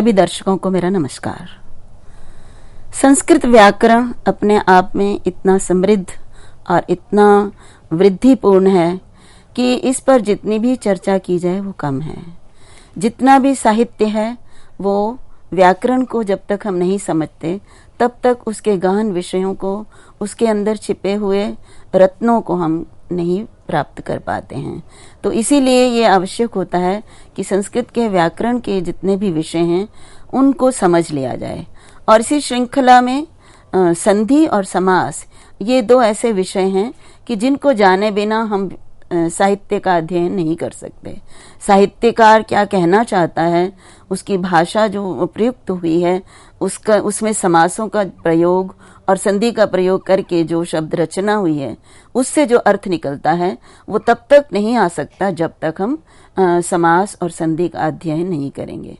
सभी दर्शकों को मेरा नमस्कार। संस्कृत व्याकरण अपने आप में इतना समृद्ध और इतना वृद्धिपूर्ण है कि इस पर जितनी भी चर्चा की जाए वो कम है। जितना भी साहित्य है वो व्याकरण को जब तक हम नहीं समझते तब तक उसके गहन विषयों को, उसके अंदर छिपे हुए रत्नों को हम नहीं प्राप्त कर पाते हैं। तो इसीलिए ये आवश्यक होता है कि संस्कृत के व्याकरण के जितने भी विषय हैं उनको समझ लिया जाए। और इसी श्रृंखला में संधि और समास ये दो ऐसे विषय हैं कि जिनको जाने बिना हम साहित्य का अध्ययन नहीं कर सकते। साहित्यकार क्या कहना चाहता है, उसकी भाषा जो प्रयुक्त हुई है, उसमें समासों का प्रयोग और संधि का प्रयोग करके जो शब्द रचना हुई है, उससे जो अर्थ निकलता है वो तब तक नहीं आ सकता जब तक हम समास और संधि का अध्ययन नहीं करेंगे।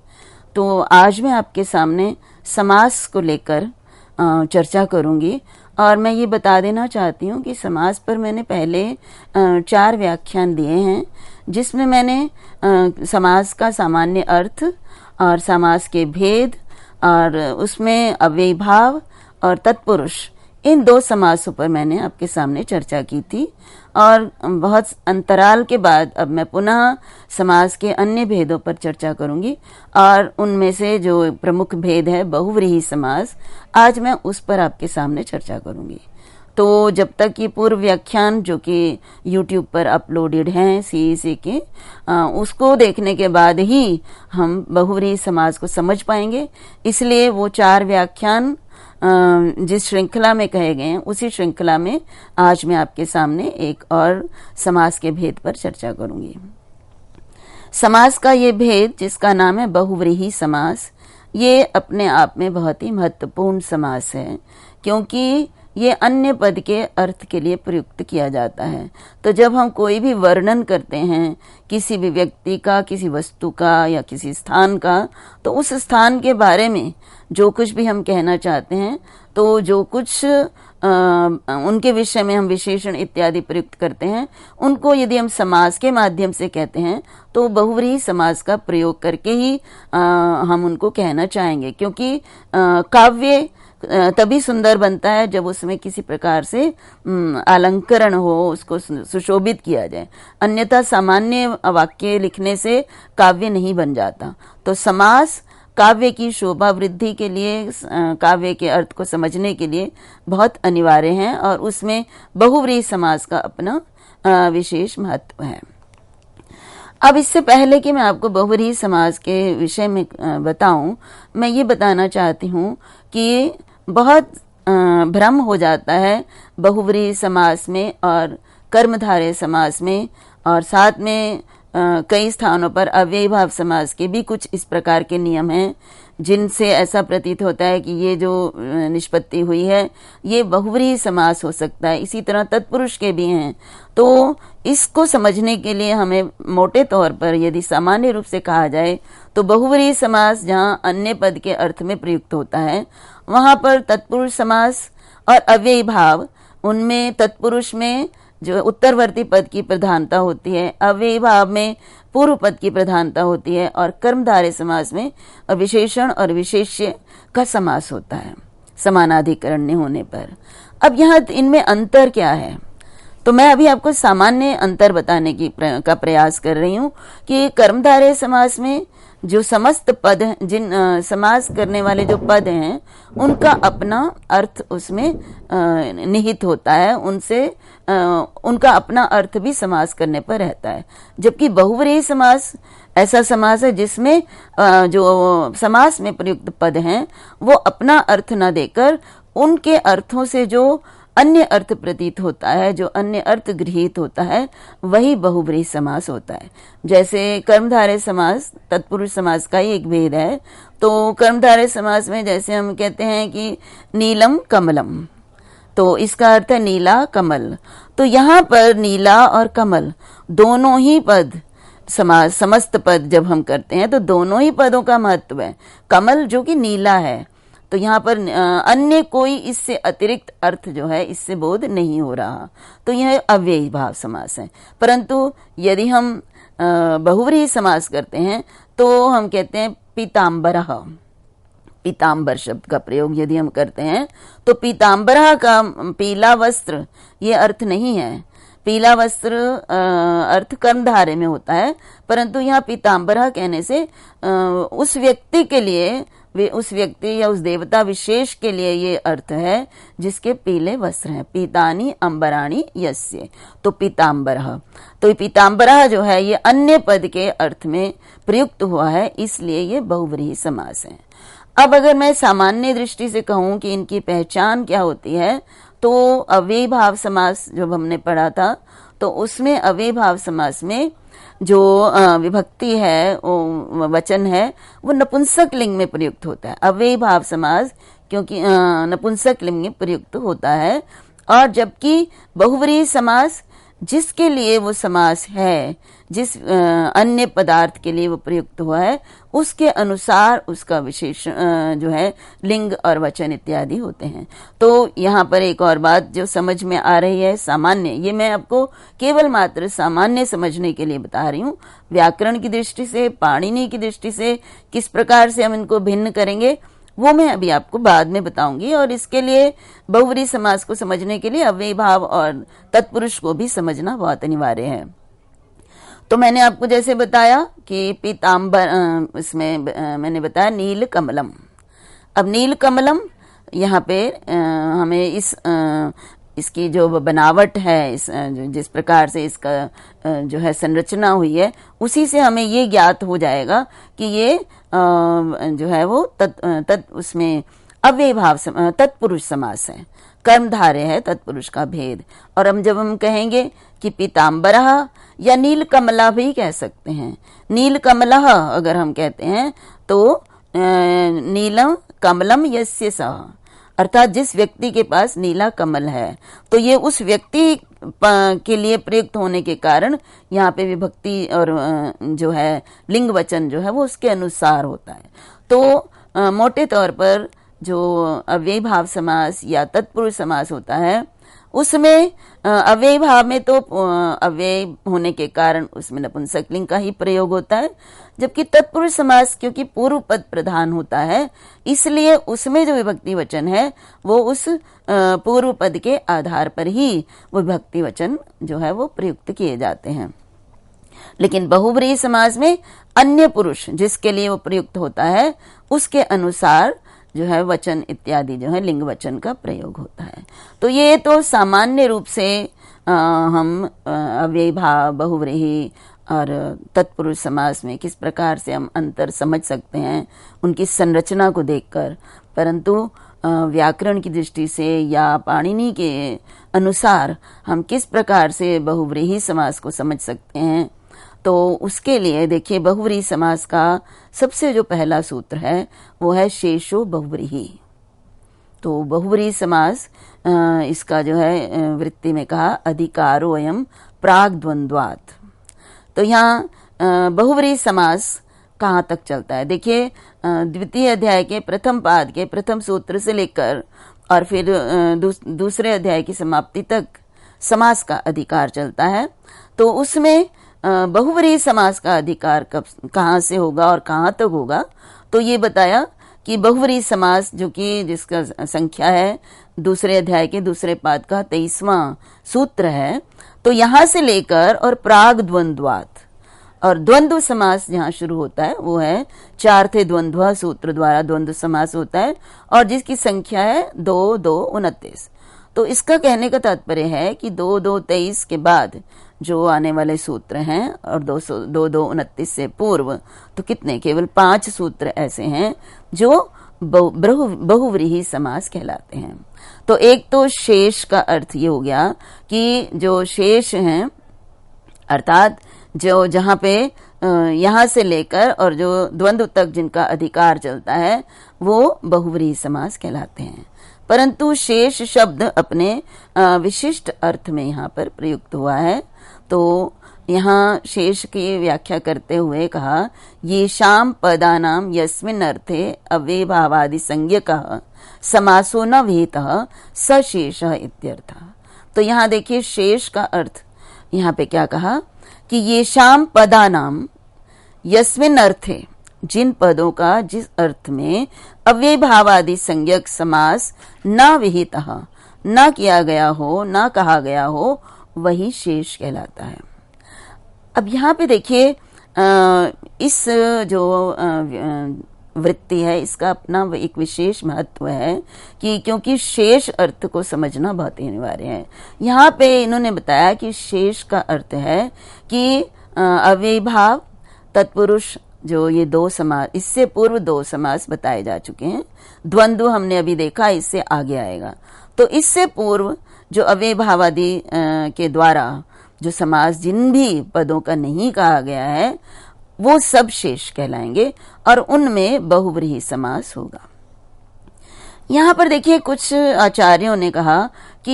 तो आज मैं आपके सामने समास को लेकर चर्चा करूंगी। और मैं ये बता देना चाहती हूँ कि समास पर मैंने पहले 4 व्याख्यान दिए हैं, जिसमें मैंने समास का सामान्य अर्थ और समास के भेद और उसमें अव्ययीभाव और तत्पुरुष, इन 2 समासों पर मैंने आपके सामने चर्चा की थी। और बहुत अंतराल के बाद अब मैं पुनः समास के अन्य भेदों पर चर्चा करूंगी और उनमें से जो प्रमुख भेद है बहुव्रीहि समास, आज मैं उस पर आपके सामने चर्चा करूंगी। तो जब तक ये पूर्व व्याख्यान जो कि YouTube पर अपलोडेड हैं CEC के, उसको देखने के बाद ही हम बहुव्रीहि समास को समझ पाएंगे। इसलिए वो 4 व्याख्यान जिस श्रृंखला में कहे गए हैं उसी श्रृंखला में आज मैं आपके सामने एक और समास के भेद पर चर्चा करूंगी। समास का ये भेद जिसका नाम है बहुव्रीहि समास, ये अपने आप में बहुत ही महत्वपूर्ण समास है, क्योंकि ये अन्य पद के अर्थ के लिए प्रयुक्त किया जाता है। तो जब हम कोई भी वर्णन करते हैं किसी भी व्यक्ति का, किसी वस्तु का या किसी स्थान का, तो उस स्थान के बारे में जो कुछ भी हम कहना चाहते हैं, तो जो कुछ उनके विषय में हम विशेषण इत्यादि प्रयुक्त करते हैं, उनको यदि हम समास के माध्यम से कहते हैं तो बहुव्रीहि समास का प्रयोग करके ही हम उनको कहना चाहेंगे। क्योंकि काव्य तभी सुंदर बनता है जब उसमें किसी प्रकार से अलंकरण हो, उसको सुशोभित किया जाए। अन्यथा सामान्य वाक्य लिखने से काव्य नहीं बन जाता। तो समास काव्य की शोभा वृद्धि के लिए, काव्य के अर्थ को समझने के लिए बहुत अनिवार्य है और उसमें बहुव्रीहि समास का अपना विशेष महत्व है। अब इससे पहले कि मैं आपको बहुव्रीहि समास के विषय में बताऊं, मैं ये बताना चाहती हूँ कि बहुत भ्रम हो जाता है बहुव्रीहि समास में और कर्मधारय समास में, और साथ में कई स्थानों पर अव्ययीभाव समास के भी कुछ इस प्रकार के नियम हैं जिनसे ऐसा प्रतीत होता है कि ये जो निष्पत्ति हुई है ये बहुव्रीहि समास हो सकता है। इसी तरह तत्पुरुष के भी हैं। तो इसको समझने के लिए हमें मोटे तौर पर यदि सामान्य रूप से कहा जाए तो बहुव्रीहि समास जहाँ अन्य पद के अर्थ में प्रयुक्त होता है, वहां पर तत्पुरुष समास और अव्ययीभाव, उनमें तत्पुरुष में जो उत्तरवर्ती पद की प्रधानता होती है, अव्ययीभाव में पूर्व पद की प्रधानता होती है, और कर्मधारय समास में विशेषण और विशेष्य का समास होता है समानाधिकरण्य होने पर। अब यहाँ इनमें अंतर क्या है, तो मैं अभी आपको सामान्य अंतर बताने का प्रयास कर रही हूँ कि कर्मधारय समास में जो समस्त पद हैं, जिन समास करने वाले जो पद हैं, उनका अपना अर्थ उसमें निहित होता है, उनसे उनका अपना अर्थ भी समास करने पर रहता है। जबकि बहुव्रीहि समास ऐसा समास है जिसमें जो समास में प्रयुक्त पद हैं वो अपना अर्थ न देकर उनके अर्थों से जो अन्य अर्थ प्रतीत होता है, जो अन्य अर्थ गृहीत होता है, वही बहुव्रीहि समास होता है। जैसे कर्मधारय समास तत्पुरुष समास का ही एक भेद है। तो कर्मधारय समास में जैसे हम कहते हैं कि नीलम कमलम, तो इसका अर्थ है नीला कमल। तो यहाँ पर नीला और कमल दोनों ही पद समास, समस्त पद जब हम करते हैं तो दोनों ही पदों का महत्व है। कमल जो कि नीला है, तो यहाँ पर अन्य कोई इससे अतिरिक्त अर्थ जो है इससे बोध नहीं हो रहा, तो यह अव्ययीभाव समास है। परंतु यदि हम बहुव्रीहि समास करते हैं तो हम कहते हैं पीताम्बरः, पीताम्बर शब्द का प्रयोग यदि हम करते हैं तो पीताम्बरः का पीला वस्त्र ये अर्थ नहीं है। पीला वस्त्र अर्थ कर्मधारय में होता है, परंतु यहाँ पीताम्बरः कहने से उस व्यक्ति के लिए, उस व्यक्ति या उस देवता विशेष के लिए ये अर्थ है जिसके पीले वस्त्र हैं। पीतानी अंबराणी यस्य, तो पीताम्बरः, तो ये पीताम्बरः जो है ये अन्य पद के अर्थ में प्रयुक्त हुआ है, इसलिए ये बहुव्रीहि समास है। अब अगर मैं सामान्य दृष्टि से कहूं कि इनकी पहचान क्या होती है, तो अव्ययी भाव समास जब हमने पढ़ा था तो उसमें अव्ययी भाव समास में जो विभक्ति है, वचन है, वो नपुंसक लिंग में प्रयुक्त होता है। अव्ययी भाव समास क्योंकि नपुंसक लिंग में प्रयुक्त होता है, और जबकि बहुव्रीहि समास जिसके लिए वो समास है, जिस अन्य पदार्थ के लिए वो प्रयुक्त हुआ है, उसके अनुसार उसका विशेष जो है लिंग और वचन इत्यादि होते हैं। तो यहाँ पर एक और बात जो समझ में आ रही है, सामान्य, ये मैं आपको केवल मात्र सामान्य समझने के लिए बता रही हूँ। व्याकरण की दृष्टि से, पाणिनि की दृष्टि से किस प्रकार से हम इनको भिन्न करेंगे वो मैं अभी आपको बाद में बताऊंगी, और इसके लिए बहुव्रीहि समास को समझने के लिए अव्ययी भाव और तत्पुरुष को भी समझना बहुत अनिवार्य है। तो मैंने आपको जैसे बताया कि पीताम्बर, इसमें मैंने बताया नील कमलम। अब नील कमलम यहाँ पे हमें इसकी जो बनावट है, जिस प्रकार से इसका जो है संरचना हुई है, उसी से हमें ये ज्ञात हो जाएगा कि ये जो है वो उसमें अव्ययी भाव तत्पुरुष समास है, कर्मधारय है, तत्पुरुष का भेद। और जब हम कहेंगे कि पीताम्बरः या नील कमला भी कह सकते हैं। नील कमलः अगर हम कहते हैं तो नीलम कमलम यस्य सः, अर्थात जिस व्यक्ति के पास नीला कमल है, तो ये उस व्यक्ति के लिए प्रयुक्त होने के कारण यहाँ पे विभक्ति और जो है लिंग वचन जो है वो उसके अनुसार होता है। तो मोटे तौर पर जो अव्ययी भाव समास या तत्पुरुष समास होता है, उसमें अव्ययी भाव में तो अव्यय होने के कारण उसमें नपुंसक लिंग का ही प्रयोग होता है, जबकि तत्पुरुष समास क्योंकि पूर्व पद प्रधान होता है, इसलिए उसमें जो विभक्ति वचन है वो उस पूर्व पद के आधार पर ही वो विभक्ति वचन जो है वो प्रयुक्त किए जाते हैं। लेकिन बहुव्रीहि समास में अन्य पुरुष जिसके लिए वो प्रयुक्त होता है, उसके अनुसार जो है वचन इत्यादि जो है लिंग वचन का प्रयोग होता है। तो ये तो सामान्य रूप से हम अव्ययी भाव, बहुव्रीहि और तत्पुरुष समास में किस प्रकार से हम अंतर समझ सकते हैं उनकी संरचना को देखकर, परंतु व्याकरण की दृष्टि से या पाणिनि के अनुसार हम किस प्रकार से बहुव्रीहि समास को समझ सकते हैं, तो उसके लिए देखिए बहुव्रीहि समास का सबसे जो पहला सूत्र है वो है शेषो बहुव्रीहि। तो बहुव्रीहि समास इसका जो है वृत्ति में कहा अधिकारो अयम प्राग द्वंद्वात्। तो यहाँ बहुव्रीहि समास कहाँ तक चलता है, देखिए द्वितीय अध्याय के प्रथम पाद के प्रथम सूत्र से लेकर और फिर दूसरे अध्याय की समाप्ति तक समास का अधिकार चलता है। तो उसमें बहुव्रीहि समास का अधिकार कहाँ से होगा और कहाँ तक होगा, तो ये बताया कि बहुव्रीहि समास जो कि जिसका संख्या है दूसरे अध्याय के दूसरे पाद का 23वां सूत्र है, तो यहाँ से लेकर और प्राग द्वंद्वात्, और द्वंद्व समास जहाँ शुरू होता है वो है 4 थे द्वंद्व सूत्र द्वारा द्वंद्व समास होता है, और जिसकी संख्या है 2, 2, 29। तो इसका कहने का तात्पर्य है कि 2, 2, 23 के बाद जो आने वाले सूत्र हैं और 2, 2, 29 से पूर्व तो कितने, केवल 5 सूत्र ऐसे हैं जो बहुव्रीहि समास कहलाते हैं। तो एक तो शेष का अर्थ ये हो गया कि जो शेष हैं, अर्थात जो जहाँ पे यहाँ से लेकर और जो द्वंद्व तक जिनका अधिकार चलता है वो बहुव्रीहि समास कहलाते हैं। परंतु शेष शब्द अपने विशिष्ट अर्थ में यहाँ पर प्रयुक्त हुआ है। तो यहाँ शेष की व्याख्या करते हुए कहा येषां पदानां यस्मिन् अर्थे अव्ययी भावादि संज्ञकः समासो न विहितः स शेषः इत्यर्थः। तो यहाँ देखिए शेष का अर्थ यहाँ पे क्या कहा कि येषां पदानां यस्मिन् अर्थे, जिन पदों का जिस अर्थ में अव्ययभावादि संज्ञक समास न विहितः न किया गया हो, न कहा गया हो, वही शेष कहलाता है। अब यहाँ पे देखिए इस जो वृत्ति है इसका अपना एक विशेष महत्व है कि क्योंकि शेष अर्थ को समझना बहुत ही अनिवार्य है। यहाँ पे इन्होंने बताया कि शेष का अर्थ है कि अव्ययभाव तत्पुरुष, जो ये दो समास, इससे पूर्व दो समास बताए जा चुके हैं। द्वंद्व हमने अभी देखा, इससे आगे आएगा। तो इससे पूर्व जो अव्ययभावादि के द्वारा जो समास जिन भी पदों का नहीं कहा गया है वो सब शेष कहलाएंगे और उनमें बहुव्रीहि समास होगा। यहाँ पर देखिए कुछ आचार्यों ने कहा कि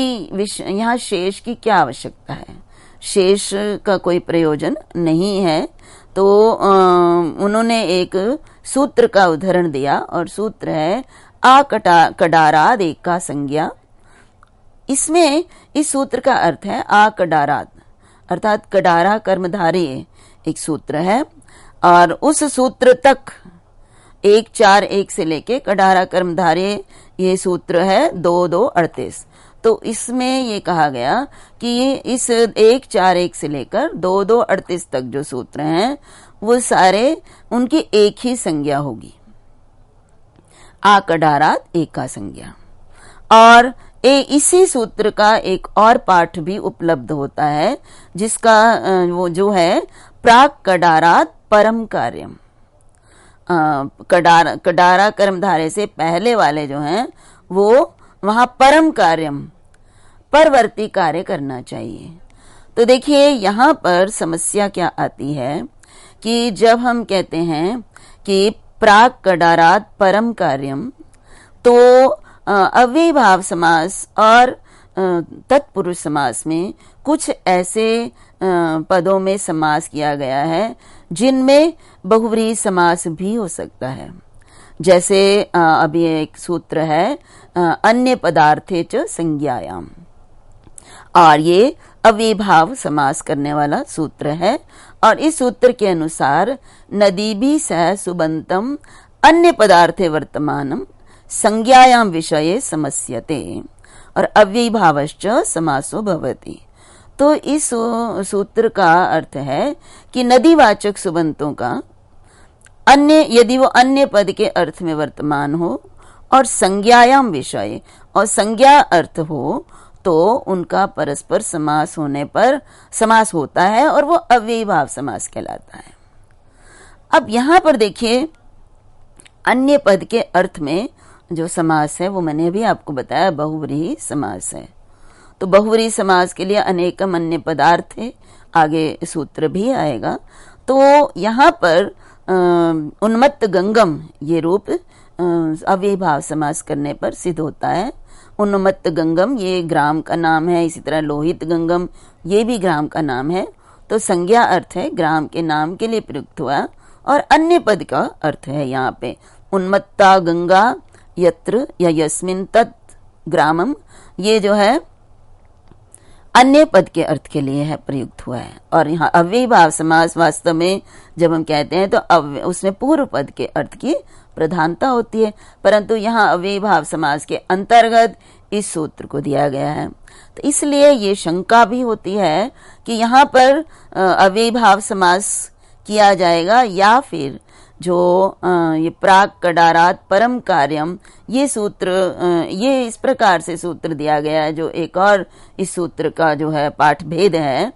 यहाँ शेष की क्या आवश्यकता है, शेष का कोई प्रयोजन नहीं है। तो उन्होंने एक सूत्र का उदाहरण दिया और सूत्र है कडाराद एक का संज्ञा। इसमें इस सूत्र का अर्थ है कडाराद, अर्थात कडारा कर्मधारी एक सूत्र है और उस सूत्र तक 1-4-1 से लेके कडारा कर्मधारी ये सूत्र है 2-2-38। तो इसमें ये कहा गया कि इस 1-4-1 से लेकर 2-2-38 तक जो सूत्र हैं वो सारे उनकी एक ही संज्ञा होगी, कडारात एक का संज्ञा। और इसी सूत्र का एक और पाठ भी उपलब्ध होता है जिसका वो जो है प्राक कडारात परम कार्यम। कडारा कर्मधारे से पहले वाले जो हैं वो वहां परम कार्यम परवर्ती कार्य करना चाहिए। तो देखिए यहाँ पर समस्या क्या आती है कि जब हम कहते हैं कि प्राक कडारात परम कार्यम, तो अव्ययभाव समास और तत्पुरुष समास में कुछ ऐसे पदों में समास किया गया है जिनमें बहुव्रीहि समास भी हो सकता है। जैसे अभी एक सूत्र है अन्य पदार्थे च संज्ञायाम, और ये अव्ययभाव समास करने वाला सूत्र है। और इस सूत्र के अनुसार नदीभि सह सुबंतम अन्य पदार्थे वर्तमानम संज्ञायाम विषये समस्यते और अव्ययभावश्च समासो भवति। तो इस सूत्र का अर्थ है कि नदीवाचक सुबंतों का अन्य, यदि वो अन्य पद के अर्थ में वर्तमान हो और संज्ञायाम विषय और संज्ञा अर्थ हो तो उनका परस्पर समास होने पर समास होता है और वो अव्ययभाव समास कहलाता है। अब यहाँ पर देखिए अन्य पद के अर्थ में जो समास है वो मैंने अभी आपको बताया बहुव्रीहि समास है। तो बहुव्रीहि समास के लिए अनेकम अन्य पदार्थ है, आगे सूत्र भी आएगा। तो यहाँ पर उन्मत्त गंगम ये रूप अव्ययभाव समास करने पर सिद्ध होता है। उन्मत्त गंगम ये ग्राम का नाम है, इसी तरह लोहित गंगम ये भी ग्राम का नाम है। तो संज्ञा अर्थ है ग्राम के नाम के लिए प्रयुक्त हुआ और अन्य पद का अर्थ है यहाँ पे उन्मत्ता गंगा यत्र या यस्मिन तत् ग्रामम, ये जो है अन्य पद के अर्थ के लिए है प्रयुक्त हुआ है। और यहाँ अव्ययभाव समास वास्तव में जब हम कहते हैं तो उसमें पूर्व पद के अर्थ की प्रधानता होती है, परंतु यहाँ अव्ययभाव समास के अंतर्गत इस सूत्र को दिया गया है। तो इसलिए ये शंका भी होती है कि यहाँ पर अव्ययभाव समास किया जाएगा या फिर जो ये प्राक कडारात परम कार्यम ये सूत्र, ये इस प्रकार से सूत्र दिया गया है जो एक और इस सूत्र का जो है पाठ भेद है।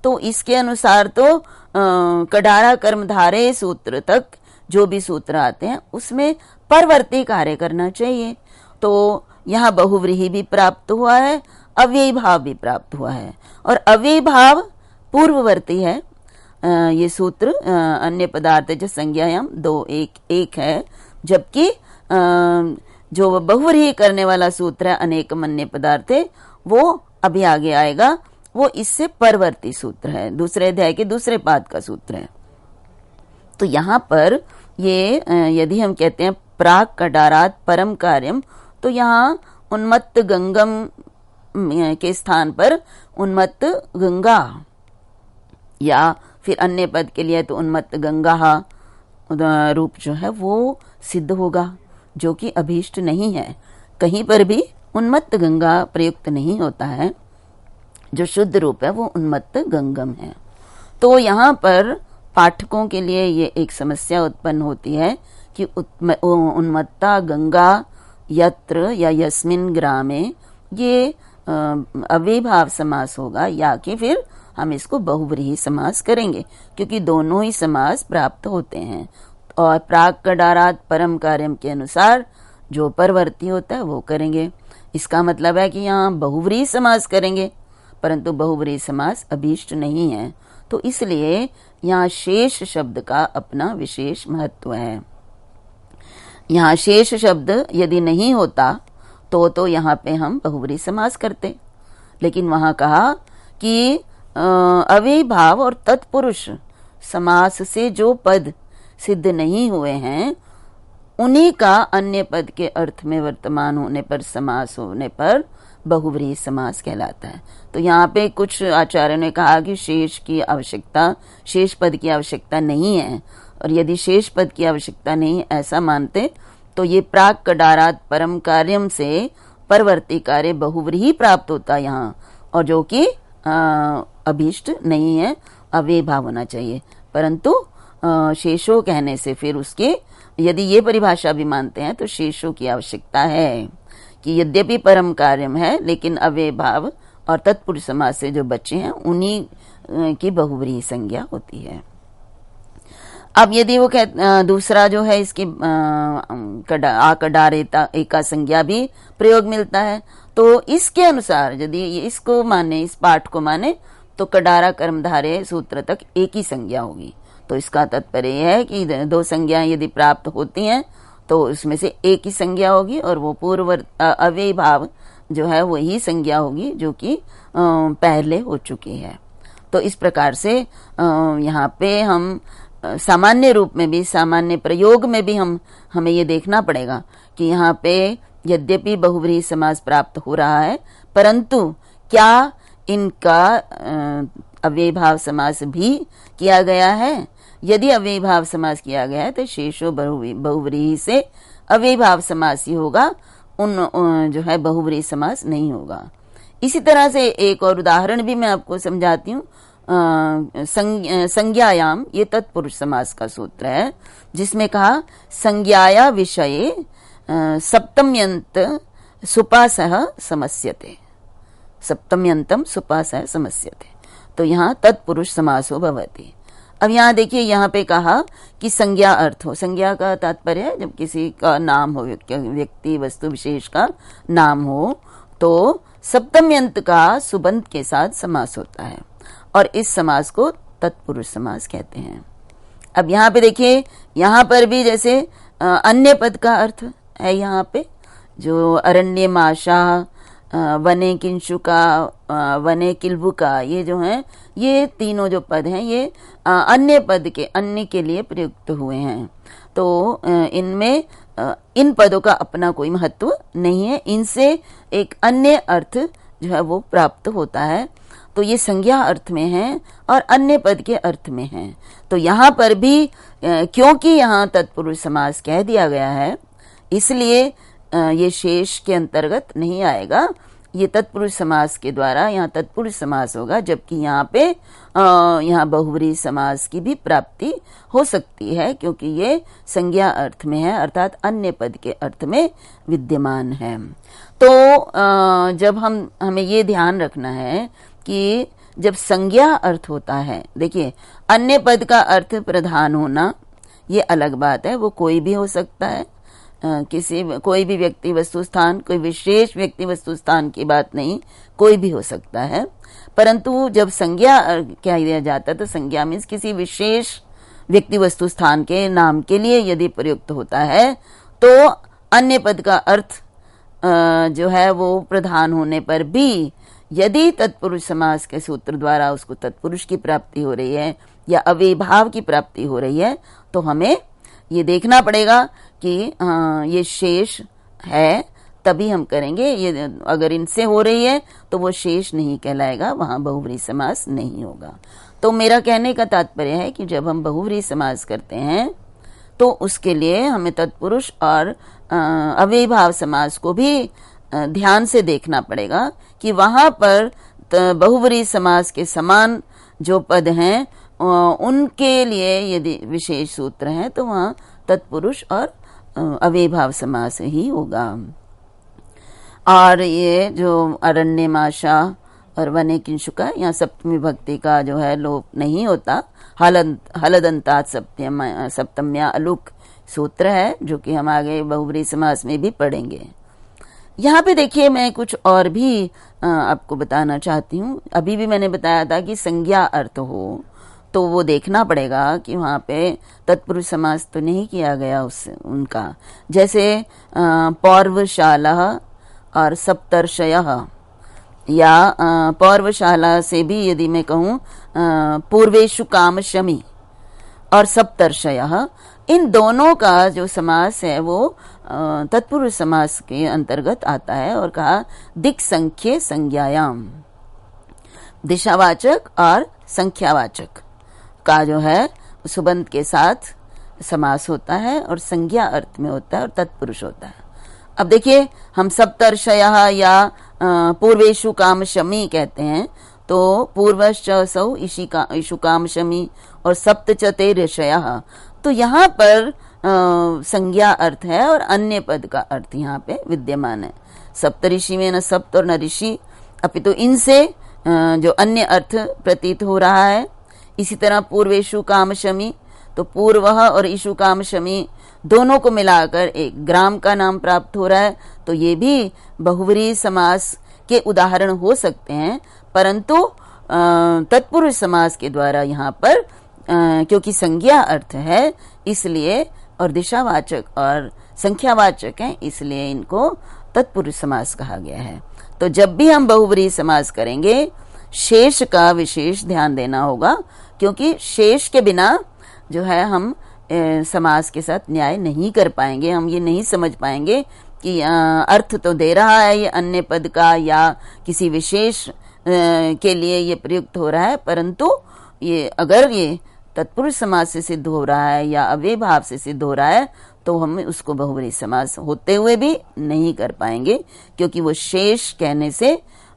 तो इसके अनुसार तो कडारा कर्मधारे सूत्र तक जो भी सूत्र आते हैं उसमें परवर्ती कार्य करना चाहिए। तो यहाँ बहुव्रीहि भी प्राप्त हुआ है, अव्ययी भाव भी प्राप्त हुआ है और अव्ययी भाव पूर्ववर्ती है। ये सूत्र अन्य पदार्थ जो संज्ञायाम 2-1-1 है, जबकि जो बहुव्रीहि करने वाला सूत्र है अनेकम अन्य पदार्थ वो अभी आगे आएगा, वो इससे परवर्ती सूत्र है, दूसरे अध्याय के दूसरे पाद का सूत्र है। तो यहाँ पर ये यदि हम कहते हैं प्राक कडारात परम कार्यम, तो यहाँ उन्मत्त गंगम के स्थान पर उन्मत्त गंगा, या फिर अन्य पद के लिए तो उन्मत्त गंगा रूप जो है वो सिद्ध होगा, जो कि अभीष्ट नहीं है। कहीं पर भी उन्मत्त गंगा प्रयुक्त नहीं होता है, जो शुद्ध रूप है वो उन्मत्त गंगम है। तो यहाँ पर पाठकों के लिए ये एक समस्या उत्पन्न होती है कि उन्मत्ता गंगा यत्र या यस्मिन ग्रामे, ये अव्ययीभाव समास होगा या कि फिर हम इसको बहुव्रीहि समास करेंगे, क्योंकि दोनों ही समास प्राप्त होते हैं। और प्राक कडारात परम कार्यम के अनुसार जो परवर्ती होता है वो करेंगे। इसका मतलब है कि यहाँ बहुव्रीहि समास करेंगे, परंतु बहुव्रीहि समास अभीष्ट नहीं है, तो इसलिए यहाँ शेष शब्द का अपना विशेष महत्व है। यहाँ शेष शब्द यदि नहीं होता तो यहाँ पे हम बहुव्रीहि समास करते, लेकिन वहां कहा कि अव्ययीभाव और तत्पुरुष समास से जो पद सिद्ध नहीं हुए हैं उन्हीं का अन्य पद के अर्थ में वर्तमान होने पर समास होने पर बहुव्रीहि समास कहलाता है। तो यहाँ पे कुछ आचार्यों ने कहा कि शेष पद की आवश्यकता नहीं है, और यदि शेष पद की आवश्यकता नहीं ऐसा मानते तो ये प्राक कडारात परम कार्यम से परवर्ती कार्य बहुव्रीहि प्राप्त होता यहाँ, और जो कि अभीष्ट नहीं है, अव्ययीभाव होना चाहिए। परंतु शेषो कहने से फिर उसके यदि ये परिभाषा भी मानते हैं तो शेषों की आवश्यकता है कि यद्यपि परम कार्यम है लेकिन अव्ययीभाव और तत्पुरुष समास से जो बच्चे हैं उन्हीं की बहुव्रीहि संज्ञा होती है। अब यदि वो दूसरा जो है इसकी कडारेता एका संज्ञा भी प्रयोग मिलता है, तो इसके अनुसार यदि इसको माने, इस पाठ को माने, तो कडारा कर्मधारय सूत्र तक एक ही संज्ञा होगी। तो इसका तात्पर्य है कि दो संज्ञाएं यदि प्राप्त होती हैं तो उसमें से एक ही संज्ञा होगी, और वो पूर्व अव्ययी भाव जो है वही संज्ञा होगी जो कि पहले हो चुकी है। तो इस प्रकार से यहाँ पे हम सामान्य रूप में भी, सामान्य प्रयोग में भी हमें ये देखना पड़ेगा कि यहाँ पे यद्यपि बहुव्रीहि समास प्राप्त हो रहा है, परंतु क्या इनका अव्ययीभाव समास भी किया गया है। यदि अव्ययीभाव समास किया गया है तो शेषो बहुव्रीहि से अव्ययीभाव समास ही होगा, जो है बहुव्रीहि समास नहीं होगा। इसी तरह से एक और उदाहरण भी मैं आपको समझाती हूँ। संज्ञायाम, ये तत्पुरुष समास का सूत्र है, जिसमें कहा संज्ञाया विषये सप्तम्यंत सुपासः समस्यते, सप्तम्यंतम सुपासः समस्यते, तो यहाँ तत्पुरुष समासो भवति। अब यहाँ देखिए, यहाँ पे कहा कि संज्ञा अर्थ हो। संज्ञा का तात्पर्य है जब किसी का नाम हो, व्यक्ति वस्तु विशेष का नाम हो, तो सप्तम्यंत का सुबंत के साथ समास होता है, और इस समास को तत्पुरुष समास कहते हैं। अब यहाँ पे देखिए, यहाँ पर भी जैसे अन्य पद का अर्थ है, यहाँ पे जो अरण्य माशा, वने किंशुका, वने किल्बुका, ये जो हैं, ये तीनों जो पद हैं ये अन्य पद के, अन्य के लिए प्रयुक्त हुए हैं। तो इनमें इन पदों का अपना कोई महत्व नहीं है, इनसे एक अन्य अर्थ जो है वो प्राप्त होता है। तो ये संज्ञा अर्थ में है और अन्य पद के अर्थ में है। तो यहाँ पर भी क्योंकि यहाँ तत्पुरुष समास कह दिया गया है, इसलिए ये शेष के अंतर्गत नहीं आएगा। ये तत्पुरुष समास के द्वारा यहाँ तत्पुरुष समास होगा, जबकि यहाँ पे यहाँ बहुव्रीहि समास की भी प्राप्ति हो सकती है, क्योंकि ये संज्ञा अर्थ में है, अर्थात अन्य पद के अर्थ में विद्यमान है। तो जब हमें ये ध्यान रखना है कि जब संज्ञा अर्थ होता है, देखिए अन्य पद का अर्थ प्रधान होना ये अलग बात है, वो कोई भी हो सकता है, कोई भी व्यक्ति वस्तु स्थान, कोई विशेष व्यक्ति वस्तु स्थान की बात नहीं, कोई भी हो सकता है। परंतु जब संज्ञा क्या दिया जाता है तो संज्ञा मीन्स किसी विशेष व्यक्ति वस्तु स्थान के नाम के लिए यदि प्रयुक्त होता है, तो अन्य पद का अर्थ जो है वो प्रधान होने पर भी यदि तत्पुरुष समास के सूत्र द्वारा उसको तत्पुरुष की प्राप्ति हो रही है या अव्ययीभाव की प्राप्ति हो रही है, तो हमें ये देखना पड़ेगा कि ये शेष है, तभी हम करेंगे। ये अगर इनसे हो रही है तो वो शेष नहीं कहलाएगा, वहां बहुव्रीहि समास नहीं होगा। तो मेरा कहने का तात्पर्य है कि जब हम बहुव्रीहि समास करते हैं तो उसके लिए हमें तत्पुरुष और अव्ययीभाव समास को भी ध्यान से देखना पड़ेगा कि वहां पर बहुव्रीहि समास के समान जो पद हैं उनके लिए यदि विशेष सूत्र है तो वहां तत्पुरुष और अव्ययीभाव समास ही होगा। और ये जो अरण्यमाशा और वने किंशुका, यहाँ सप्तमी भक्ति का जो है लोप नहीं होता। हलदंतात सप्तम्या अलुक सूत्र है जो कि हम आगे बहुव्रीहि समास में भी पढ़ेंगे। यहाँ पे देखिए मैं कुछ और भी आपको बताना चाहती हूँ। अभी भी मैंने बताया था कि संज्ञा अर्थ हो तो वो देखना पड़ेगा कि वहाँ पे तत्पुरुष समास तो नहीं किया गया उससे उनका। जैसे पौर्वशाला और सप्तर्षयः, या पौर्वशाला से भी यदि मैं कहूँ पूर्वेषु कामशमी और सप्तर्षयः, इन दोनों का जो समास है वो तत्पुरुष समास के अंतर्गत आता है और कहा दिक् संख्ये संज्ञायाम, दिशावाचक और संख्यावाचक का जो है सुबंत के साथ समास होता है और संज्ञा अर्थ में होता है और तत्पुरुष होता है। अब देखिए हम सप्तर्षयः या पूर्वेषु कामशमी कहते हैं तो पूर्वश्च सौ इषु कामशमी और सप्त च ते ऋषयः, तो यहाँ पर संज्ञा अर्थ है और अन्य पद का अर्थ यहाँ पे विद्यमान है। सप्तऋषि में न सप्त और न ऋषि, अपितु इनसे जो अन्य अर्थ प्रतीत हो रहा है। इसी तरह पूर्वेषु कामशमी, तो पूर्वः और इषु कामशमी दोनों को मिलाकर एक ग्राम का नाम प्राप्त हो रहा है। तो ये भी बहुव्रीहि समास के उदाहरण हो सकते हैं, परंतु तत्पुरुष समास के द्वारा यहाँ पर क्योंकि संज्ञा अर्थ है इसलिए, और दिशावाचक और संख्यावाचक हैं इसलिए इनको तत्पुरुष समास कहा गया है। तो जब भी हम बहुव्रीहि समास करेंगे शेष का विशेष ध्यान देना होगा, क्योंकि शेष के बिना जो है हम समास के साथ न्याय नहीं कर पाएंगे। हम ये नहीं समझ पाएंगे कि अर्थ तो दे रहा है ये अन्य पद का या किसी विशेष के लिए ये प्रयुक्त हो रहा है, परंतु ये अगर ये तत्पुरुष समास से सिद्ध हो रहा है या अव्ययभाव से सिद्ध हो रहा है तो हम उसको बहुव्रीहि समास होते हुए भी नहीं कर पाएंगे, क्योंकि वो शेष कहने से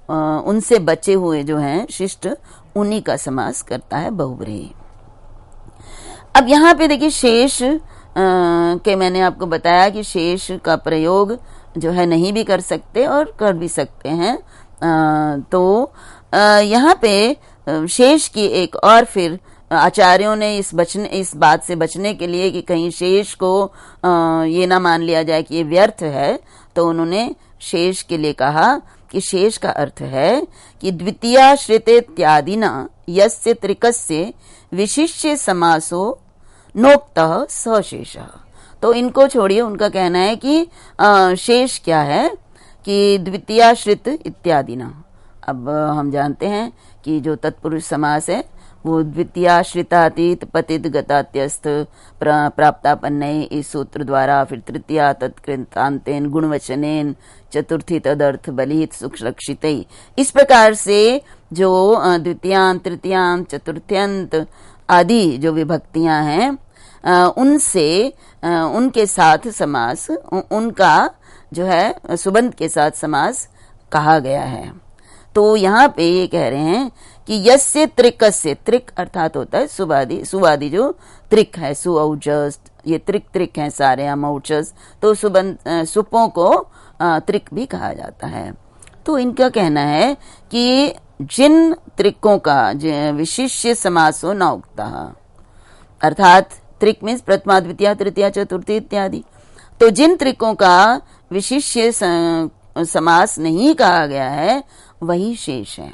उनसे बचे हुए जो हैं शिष्ट उन्हीं का समास करता है बहुव्रीहि। अब यहाँ पे देखिए शेष के मैंने आपको बताया कि शेष का प्रयोग जो है नहीं भी कर सकते और कर भी सकते हैं। तो यहाँ पे शेष की एक और फिर आचार्यों ने इस बात से बचने के लिए कि कहीं शेष को ये ना मान लिया जाए कि ये व्यर्थ है, तो उन्होंने शेष के लिए कहा कि शेष का अर्थ है कि द्वितीयाश्रिते इत्यादिना यस्य त्रिकस्य विशिष्य समासो नोक्तः सशेषः। तो इनको छोड़िए, उनका कहना है कि शेष क्या है कि द्वितीयाश्रित इत्यादिना। अब हम जानते हैं कि जो तत्पुरुष समास है वो द्वितीयाश्रितातीत पतित गतात्यस्थ प्राप्तापन्नय इस सूत्र द्वारा, फिर तृतीया तत्कृतांतेन गुणवचनेन, चतुर्थी तदर्थ बलिहित सुरक्षित, इस प्रकार से जो द्वितीयांत तृतीयांत चतुर्थ्यंत आदि जो विभक्तियां हैं उनसे उनके साथ समास, उनका जो है सुबंत के साथ समास कहा गया है। तो यहाँ पे ये कह रहे हैं कि यस्य त्रिकस्य, त्रिक अर्थात होता है सुवादि, सुवादि जो त्रिक है, सुऔचस, ये त्रिक हैं सारे अमौचस, तो सुबंत सुपों को त्रिक भी कहा जाता है। तो इनका कहना है कि जिन त्रिकों का विशिष्य समासो न उक्तः, अर्थात त्रिक मीन्स प्रथमा द्वितीया तृतीया चतुर्थी इत्यादि, तो जिन त्रिकों का विशिष्य समास नहीं कहा गया है वही शेष है।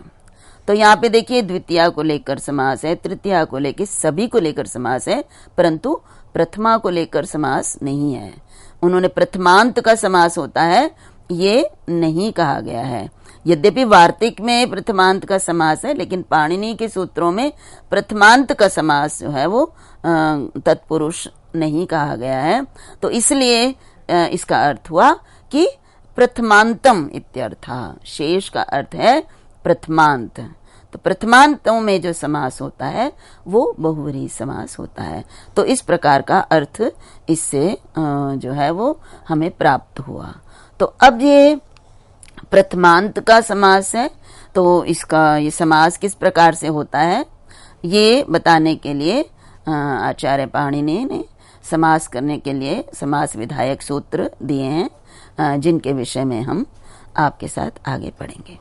तो यहाँ पे देखिए द्वितीया को लेकर समास है, तृतीया को लेकर, सभी को लेकर समास है, परंतु प्रथमा को लेकर समास नहीं है। उन्होंने प्रथमांत का समास होता है ये नहीं कहा गया है। यद्यपि वार्तिक में प्रथमांत का समास है, लेकिन पाणिनि के सूत्रों में प्रथमांत का समास जो है वो तत्पुरुष नहीं कहा गया है। तो इसलिए इसका अर्थ हुआ कि प्रथमांतम इत्यर्थ, शेष का अर्थ है प्रथमांत। तो प्रथमांतों में जो समास होता है वो बहुव्रीहि समास होता है। तो इस प्रकार का अर्थ इससे जो है वो हमें प्राप्त हुआ। तो अब ये प्रथमांत का समास है, तो इसका ये समास किस प्रकार से होता है ये बताने के लिए आचार्य पाणिनि ने समास करने के लिए समास विधायक सूत्र दिए हैं, जिनके विषय में हम आपके साथ आगे पढ़ेंगे।